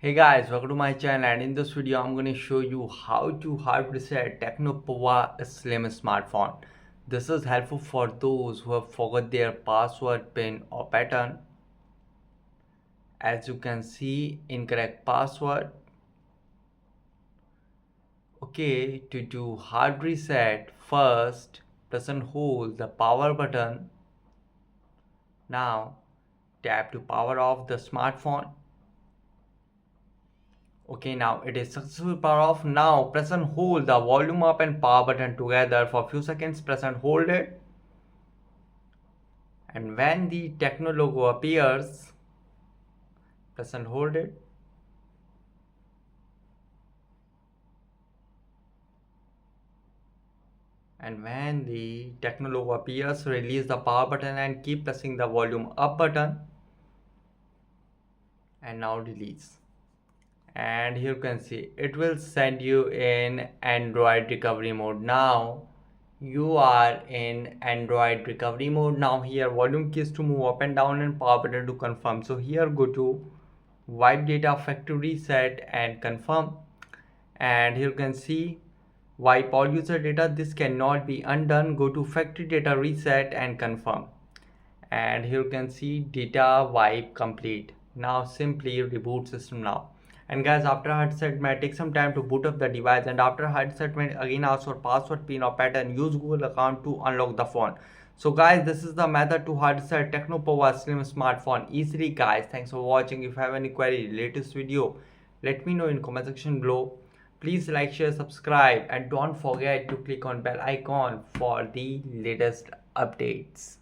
Hey guys, welcome to my channel, and in this video I'm going to show you how to hard reset Tecno Pova Slim smartphone. This is helpful for those who have forgot their password, pin or pattern. As you can see, incorrect password. Okay, to do hard reset, first press and hold the power button. Now tap to power off the smartphone. Okay, now it is successfully power off. Now press and hold the volume up and power button together for a few seconds. Press and hold it. And when the Tecno logo appears, press and hold it. And when the Tecno logo appears, release the power button and keep pressing the volume up button. And now release. And here you can see it will send you in Android recovery mode. Now you are in Android recovery mode. Now here volume keys to move up and down and power button to confirm. So here go to wipe data factory reset and confirm. And here you can see wipe all user data. This cannot be undone. Go to factory data reset and confirm. And here you can see data wipe complete. Now simply reboot system now. And guys, after hard reset may take some time to boot up the device, and after hard reset may again ask for password, pin or pattern. Use Google account to unlock the phone. So guys, this is the method to hard reset Tecno Pova Slim smartphone easily. Guys, thanks for watching. If you have any query latest video, let me know in comment section below. Please like, share, subscribe, and don't forget to click on bell icon for the latest updates.